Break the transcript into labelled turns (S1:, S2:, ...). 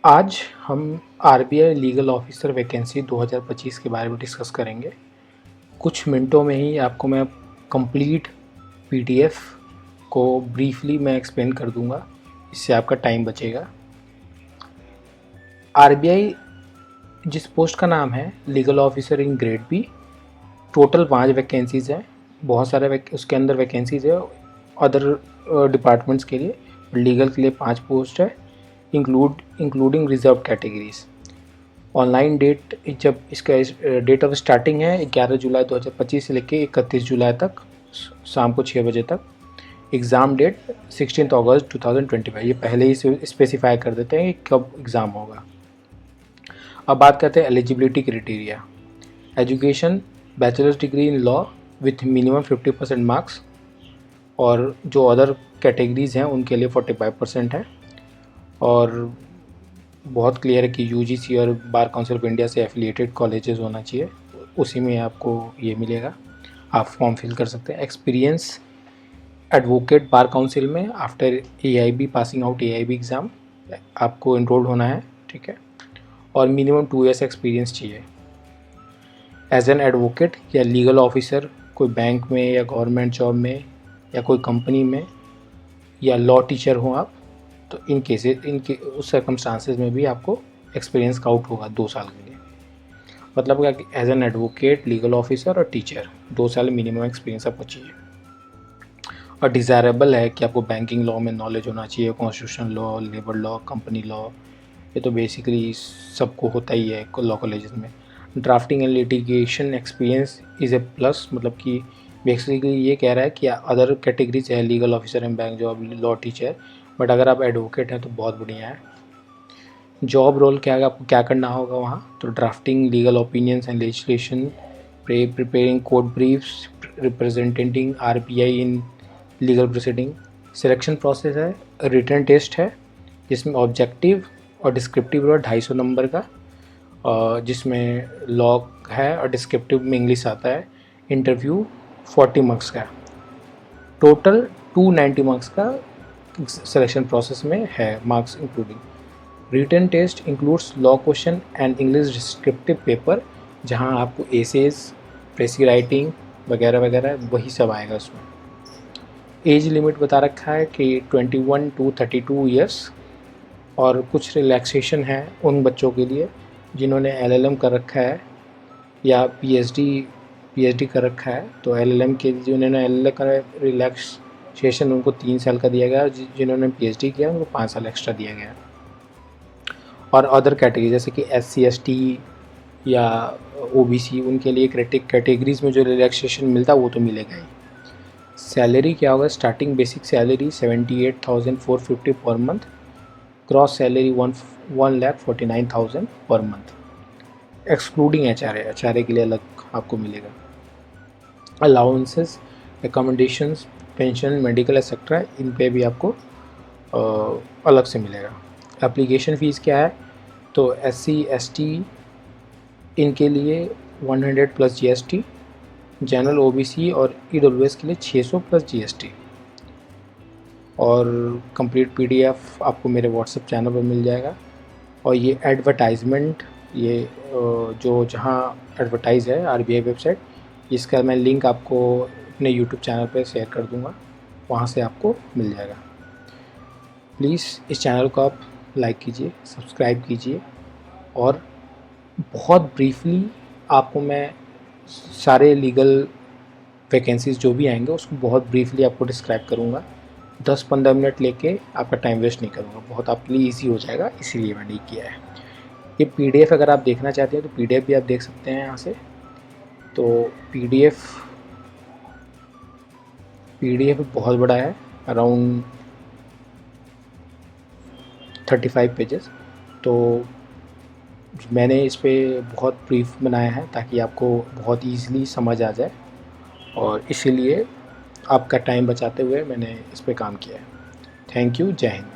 S1: आज हम RBI legal officer vacancy 2025 के बारे में डिस्कस करेंगे। कुछ मिनटों में ही आपको मैं कंप्लीट पीडीएफ को ब्रीफली मैं एक्सप्लेन कर दूंगा, इससे आपका टाइम बचेगा। आरबीआई जिस पोस्ट का नाम है legal officer in grade B, total 5 vacancies हैं। बहुत सारे उसके अंदर वैकेंसीज़ है अदर डिपार्टमेंट्स के लिए, लीगल के लिए 5 पोस्ट है, including reserve categories. Online date जब इसका डेट ऑफ स्टार्टिंग है 11 जुलाई 2025 से लेकर 31 जुलाई तक शाम को 6 बजे तक। एग्ज़ाम डेट 16 अगस्त 2025। ये पहले ही स्पेसिफाई कर देते हैं कि कब एग्ज़ाम होगा। अब बात करते हैं eligibility criteria. Education bachelors degree in law with minimum 50% marks, और जो अदर कैटेगरीज़ हैं उनके लिए 45% है। और बहुत क्लियर है कि यूजीसी और बार काउंसिल ऑफ इंडिया से एफिलिएटेड कॉलेजेस होना चाहिए, उसी में आपको ये मिलेगा। आप फॉर्म फिल कर सकते हैं। एक्सपीरियंस एडवोकेट बार काउंसिल में after AIB, passing out AIB exam आपको इनरोल होना है, ठीक है। और मिनिमम 2 ईयर्स एक्सपीरियंस चाहिए एज एन एडवोकेट या लीगल ऑफिसर, कोई बैंक में या गवर्नमेंट जॉब में या कोई कंपनी में, या लॉ टीचर हो आप, तो इनके उस सर्कमस्टांसेस में भी आपको एक्सपीरियंस काउंट होगा 2 साल के लिए। मतलब क्या कि as an advocate, legal officer और टीचर 2 साल मिनिमम एक्सपीरियंस आपको चाहिए। और डिज़ायरेबल है कि आपको बैंकिंग लॉ में नॉलेज होना चाहिए, constitution law, labour law, company law, ये तो बेसिकली सबको होता ही है लॉ कॉलेज में। Drafting and litigation experience is a plus, मतलब कि बेसिकली ये कह रहा है कि अदर कैटेगरीज है legal officer and bank job, law teacher, but अगर आप एडवोकेट हैं तो बहुत बढ़िया है। जॉब रोल क्या है, आपको क्या करना होगा वहाँ, तो drafting legal opinions and legislation, preparing court briefs, representing RBI in legal proceeding. Selection process है, रिटन टेस्ट है जिसमें ऑब्जेक्टिव और डिस्क्रिप्टिव है 250 नंबर का, जिसमें लॉ है और डिस्क्रिप्टिव में इंग्लिश आता है। इंटरव्यू 40 मार्क्स का, टोटल 290 मार्क्स का सिलेक्शन प्रोसेस में है, marks including. Written test includes law question and English descriptive paper, जहां आपको एसेज, प्रेसी राइटिंग वगैरह वगैरह वही सब आएगा उसमें। एज लिमिट बता रखा है कि 21 to 32 ईयर्स, और कुछ रिलैक्सेशन है उन बच्चों के लिए जिन्होंने एलएलएम कर रखा है या पीएचडी कर रखा है। तो एलएलएम के जिन्होंने एलएलएम का रिलैक्सेशन उनको 3 साल का दिया गया, जिन्होंने पीएचडी किया उनको 5 साल एक्स्ट्रा दिया गया। और अदर कैटेगरी जैसे कि SC ST या OBC, उनके लिए कैटेगरीज में जो रिलैक्सेशन मिलता है वो तो मिलेगा ही। सैलरी क्या होगा, starting basic salary 78,450 per month, cross salary 1,49,000 per month, excluding HRA के लिए अलग आपको मिलेगा। Allowances, accommodations, pension, medical etcetera, इन पे भी आपको अलग से मिलेगा। एप्लीकेशन फ़ीस क्या है, तो SC ST इनके लिए 100 प्लस GST, जनरल OBC और EWS के लिए 600 प्लस GST। और कंप्लीट PDF आपको मेरे व्हाट्सएप चैनल पर मिल जाएगा। और ये एडवर्टाइजमेंट, ये जो जहाँ एडवर्टाइज़ है आरबीआई वेबसाइट, इसका मैं लिंक आपको अपने यूट्यूब चैनल पर शेयर कर दूँगा, वहाँ से आपको मिल जाएगा। प्लीज़ इस चैनल को आप लाइक कीजिए, सब्सक्राइब कीजिए, और बहुत ब्रीफली आपको मैं सारे लीगल वैकेंसीज़ जो भी आएंगे उसको बहुत ब्रीफली आपको डिस्क्राइब करूँगा। 10-15 मिनट लेके आपका टाइम वेस्ट नहीं करूँगा, बहुत आपके लिए ईजी हो जाएगा, इसीलिए मैंने किया है। ये PDF अगर आप देखना चाहते हैं तो PDF भी आप देख सकते हैं यहाँ से। तो PDF बहुत बड़ा है, अराउंड 35 पेजेस। तो मैंने इस पर बहुत ब्रीफ बनाया है ताकि आपको बहुत ईज़िली समझ आ जाए, और इसीलिए आपका टाइम बचाते हुए मैंने इस पे काम किया है। थैंक यू, जय हिंद।